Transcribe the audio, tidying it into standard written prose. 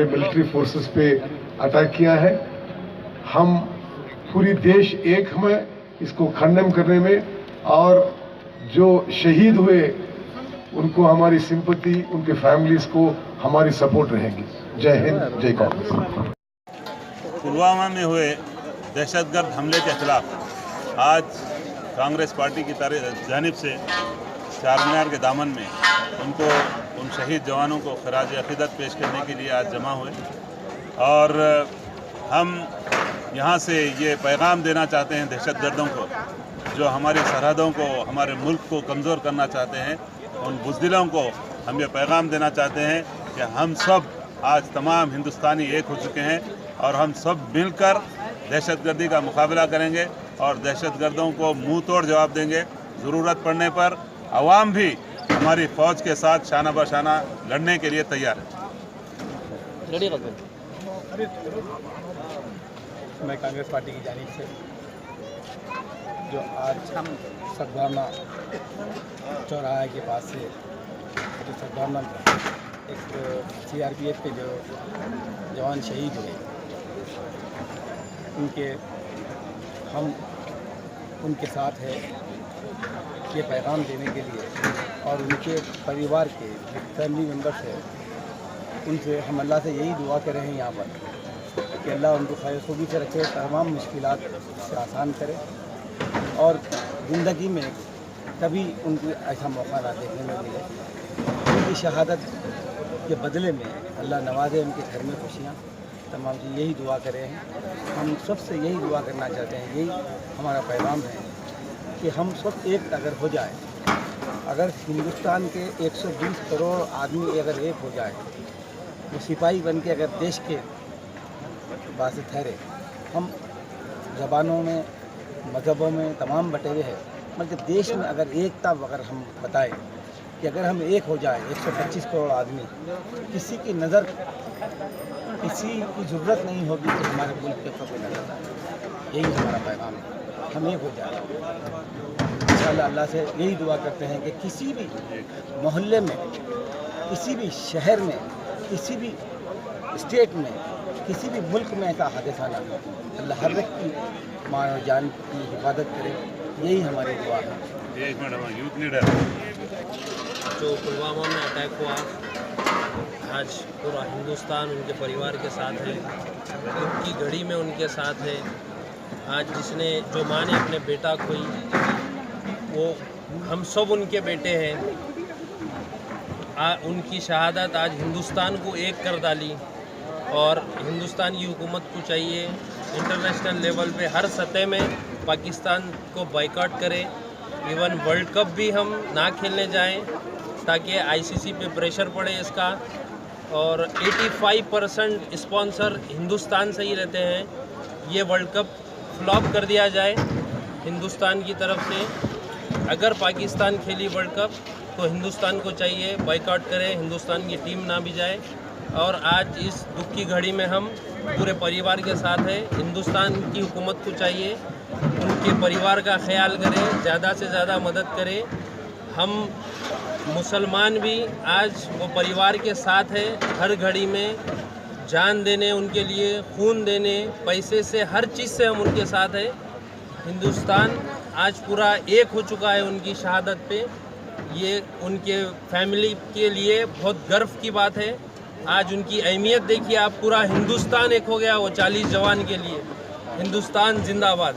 हमारे military forces पे attack किया है। हम पूरी देश एक में इसको खंडन करने में, और जो शहीद हुए उनको हमारी सिंपैथी, उनके फैमिलीज को हमारी सपोर्ट रहेगी। जय हिंद, जय कांग्रेस। पुलवामा में हुए दहशतगर्द हमले के खिलाफ आज कांग्रेस पार्टी की जानिब से चारमीनार के दामन में उन शहीद जवानों को खराज अकीदत पेश करने के लिए आज जमा हुए, और हम यहाँ से ये पैगाम देना चाहते हैं दहशतगर्दों को, जो हमारी सरहदों को, हमारे मुल्क को कमज़ोर करना चाहते हैं। उन बुज़दिलों को हम ये पैगाम देना चाहते हैं कि हम सब आज तमाम हिंदुस्तानी एक हो चुके हैं, और हम सब मिलकर दहशतगर्दी का मुकाबला करेंगे और दहशतगर्दों को मुंह तोड़ जवाब देंगे। ज़रूरत पड़ने पर अवाम भी हमारी फ़ौज के साथ शाना बशाना लड़ने के लिए तैयार है। मैं कांग्रेस पार्टी की जानिब से जो आज हम सद्भावना चौराहे के पास से जो सद्भावना एक CRPF के जो जवान शहीद हुए, हम उनके साथ है ये पैगाम देने के लिए, और उनके परिवार के फैमिली मेम्बर्स हैं उनसे हम अल्लाह से यही दुआ कर रहे हैं यहाँ पर कि अल्लाह उनको खैर खूबी से रखे, तमाम मुश्किलात से आसान करे, और ज़िंदगी में कभी उनको ऐसा मौका ना देखने में मिले। उनकी शहादत के बदले में अल्लाह नवाजे, उनके घर में खुशियाँ, तमाम चीज़ यही दुआ करें हैं। हम सबसे यही दुआ करना चाहते हैं, यही हमारा पैगाम है कि हम सब एक अगर हो जाए, अगर हिंदुस्तान के 120 करोड़ आदमी अगर एक हो जाए, वो सिपाही बन के अगर देश के बासे ठहरे, हम ज़बानों में, मज़हबों में तमाम बटेरे हैं, मतलब देश में अगर एकता अगर हम बताएं कि अगर हम एक हो जाए 125 करोड़ आदमी, किसी की नज़र, किसी की ज़रूरत नहीं होगी कि हमारे मुल्क के ऊपर नज़र आए। यही हमारा पैगाम है, हम एक हो जाए। इंशाअल्लाह अल्लाह से यही दुआ करते हैं कि किसी भी मोहल्ले में, किसी भी शहर में, किसी भी स्टेट में, किसी भी मुल्क में ऐसा हादसा ना हो। अल्लाह हर एक की मान और जान की हिफाजत करे, यही हमारी दुआ है। एक मिनट, यूथ लीडर जो पुलवामा में अटैक हुआ, आज पूरा हिंदुस्तान उनके परिवार के साथ है, उनकी घड़ी में उनके साथ है। आज जो माँ ने अपने बेटा खोई, वो हम सब उनके बेटे हैं। उनकी शहादत आज हिंदुस्तान को एक कर डाली, और हिंदुस्तान की हुकूमत को चाहिए इंटरनेशनल लेवल पे हर सतह में पाकिस्तान को बाइकआउट करे। इवन वर्ल्ड कप भी हम ना खेलने जाएं, ताकि ICC पे प्रेशर पड़े इसका। और 85% स्पॉन्सर हिंदुस्तान से ही रहते हैं। ये वर्ल्ड कप फ्लॉप कर दिया जाए हिंदुस्तान की तरफ से। अगर पाकिस्तान खेली वर्ल्ड कप तो हिंदुस्तान को चाहिए बाइकआउट करे, हिंदुस्तान की टीम ना भी जाए। और आज इस दुख की घड़ी में हम पूरे परिवार के साथ हैं। हिंदुस्तान की हुकूमत को चाहिए उनके परिवार का ख्याल करें, ज़्यादा से ज़्यादा मदद करें। हम मुसलमान भी आज वो परिवार के साथ हैं, हर घड़ी में जान देने उनके लिए, खून देने, पैसे से, हर चीज़ से हम उनके साथ हैं। हिंदुस्तान आज पूरा एक हो चुका है उनकी शहादत पे। ये उनके फैमिली के लिए बहुत गर्व की बात है। आज उनकी अहमियत देखिए आप, पूरा हिंदुस्तान एक हो गया वो 40 जवान के लिए। हिंदुस्तान जिंदाबाद।